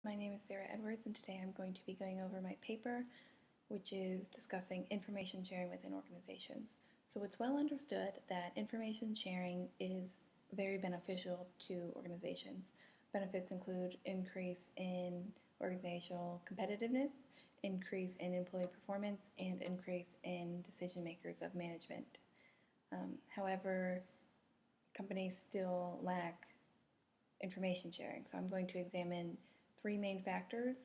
My name is Sarah Edwards, and today I'm going to be going over my paper, which is discussing information sharing within organizations. So it's well understood that information sharing is very beneficial to organizations. Benefits include increase in organizational competitiveness, increase in employee performance, and increase in decision makers of management. However, companies still lack information sharing. So I'm going to examine three main factors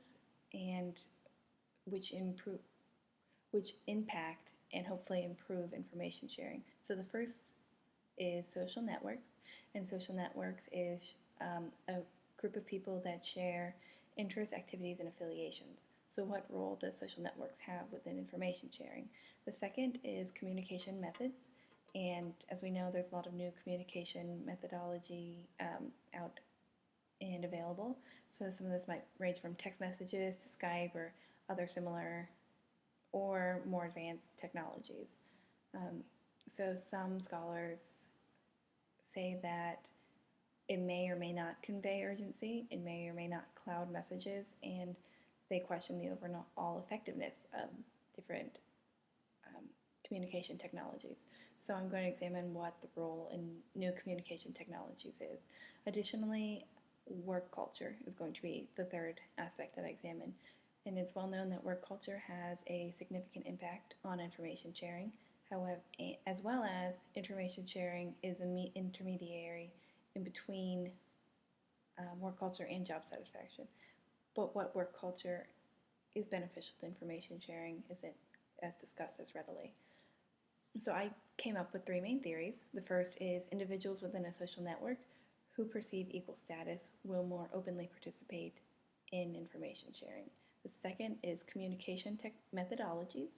and which impact and hopefully improve information sharing. So the first is social networks, and social networks is a group of people that share interests, activities, and affiliations. So what role does social networks have within information sharing? The second is communication methods, and as we know, there's a lot of new communication methodology out and available. So some of this might range from text messages to Skype or other similar or more advanced technologies. So some scholars say that it may or may not convey urgency, it may or may not cloud messages, and they question the overall effectiveness of different communication technologies. So I'm going to examine what the role in new communication technologies is. Additionally, work culture is going to be the third aspect that I examine. And it's well known that work culture has a significant impact on information sharing. However, as well as information sharing is an intermediary in between work culture and job satisfaction. But what work culture is beneficial to information sharing isn't as discussed as readily. So I came up with three main theories. The first is individuals within a social network who perceive equal status will more openly participate in information sharing. The second is communication methodologies,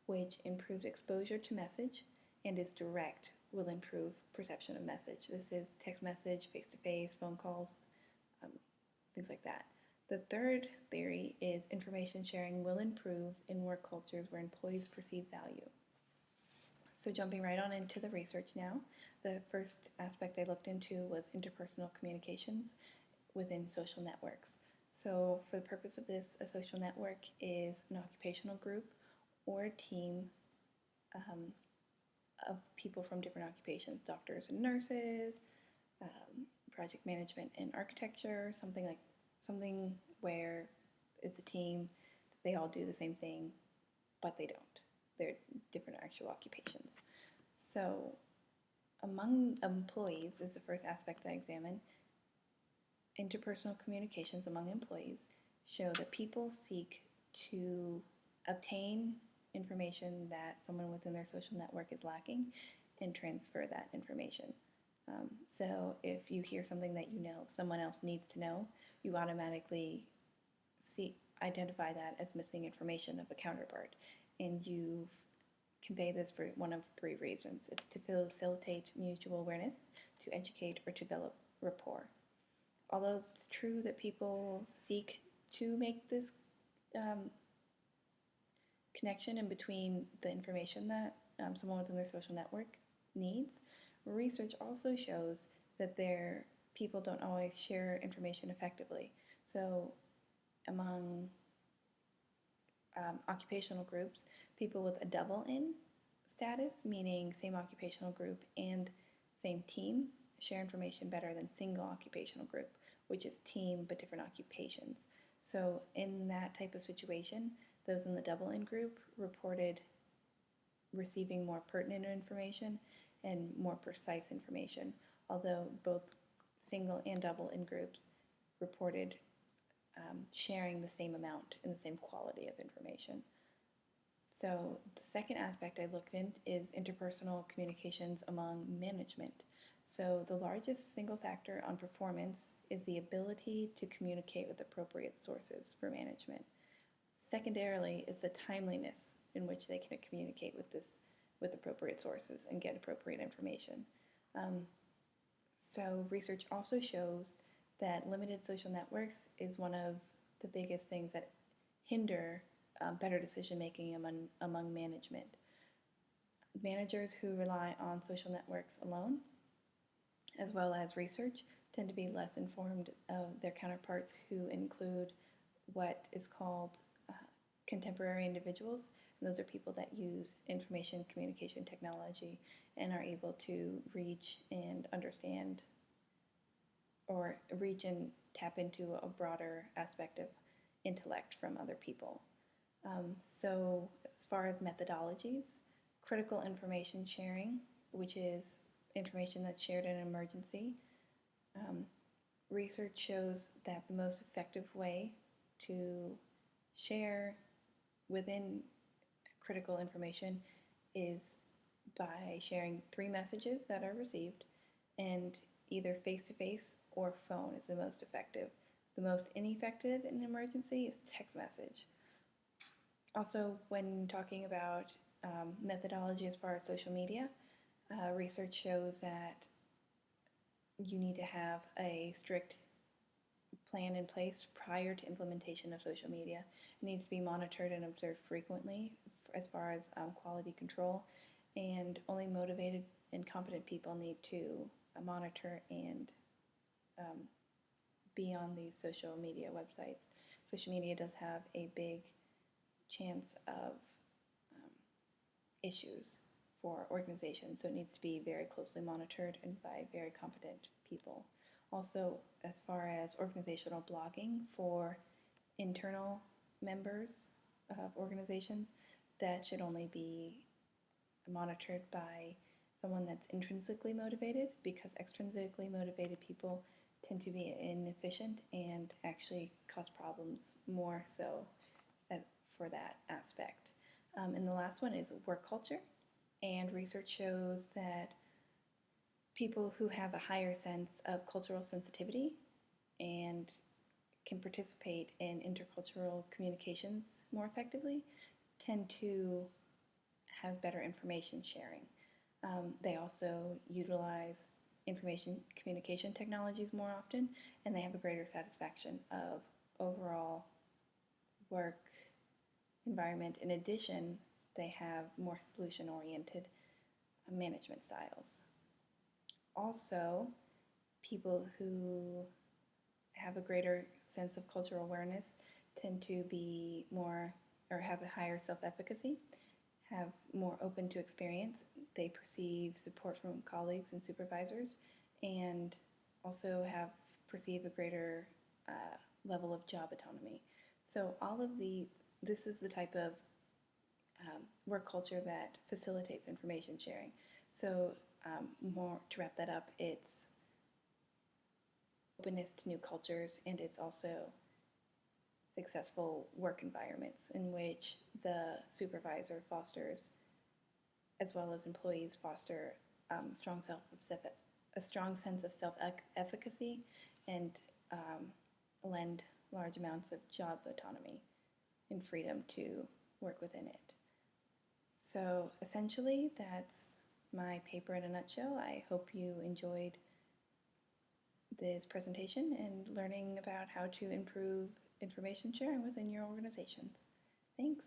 which improves exposure to message and is direct, will improve perception of message. This is text message, face-to-face, phone calls, things like that. The third theory is information sharing will improve in work cultures where employees perceive value. So jumping right on into the research now, the first aspect I looked into was interpersonal communications within social networks. So for the purpose of this, a social network is an occupational group or a team of people from different occupations, doctors and nurses, project management and architecture, something where it's a team, they all do the same thing, but they don't. They're different actual occupations. So among employees is the first aspect I examine. Interpersonal communications among employees show that people seek to obtain information that someone within their social network is lacking and transfer that information. So if you hear something that you know someone else needs to know, you automatically identify that as missing information of a counterpart, and you convey this for one of three reasons. It's to facilitate mutual awareness, to educate, or to develop rapport. Although it's true that people seek to make this connection in between the information that someone within their social network needs, research also shows that people don't always share information effectively. So among occupational groups, people with a double in status, meaning same occupational group and same team, share information better than single occupational group, which is team but different occupations. So in that type of situation, those in the double in group reported receiving more pertinent information and more precise information, although both single and double in groups reported sharing the same amount and the same quality of information. So the second aspect I looked in is interpersonal communications among management. So the largest single factor on performance is the ability to communicate with appropriate sources for management. Secondarily is the timeliness in which they can communicate with appropriate sources and get appropriate information. So research also shows that limited social networks is one of the biggest things that hinder better decision making among management. Managers who rely on social networks alone, as well as research, tend to be less informed of their counterparts who include what is called contemporary individuals. And those are people that use information communication technology and are able to reach and understand or reach and tap into a broader aspect of intellect from other people. So, as far as methodologies, critical information sharing, which is information that's shared in an emergency, um, research shows that the most effective way to share within critical information is by sharing 3 messages that are received, and either face to face or phone is the most effective. The most ineffective in an emergency is text message. Also, when talking about methodology as far as social media, research shows that you need to have a strict plan in place prior to implementation of social media. It needs to be monitored and observed frequently as far as quality control, and only motivated and competent people need to monitor and be on these social media websites. Social media does have a big chance of issues for organizations, so it needs to be very closely monitored and by very competent people. Also, as far as organizational blogging for internal members of organizations, that should only be monitored by someone that's intrinsically motivated, because extrinsically motivated people tend to be inefficient and actually cause problems more so for that aspect. And the last one is work culture. And research shows that people who have a higher sense of cultural sensitivity and can participate in intercultural communications more effectively tend to have better information sharing. They also utilize information communication technologies more often, and they have a greater satisfaction of overall work environment. In addition, they have more solution-oriented management styles. Also, people who have a greater sense of cultural awareness tend to be more or have a higher self-efficacy, have more open to experience. They perceive support from colleagues and supervisors, and also perceive a greater level of job autonomy. So this is the type of work culture that facilitates information sharing. So more to wrap that up, it's openness to new cultures, and it's also successful work environments in which the supervisor fosters, as well as employees foster a strong sense of self-efficacy and lend large amounts of job autonomy and freedom to work within it. So essentially, that's my paper in a nutshell. I hope you enjoyed this presentation and learning about how to improve information sharing within your organizations. Thanks.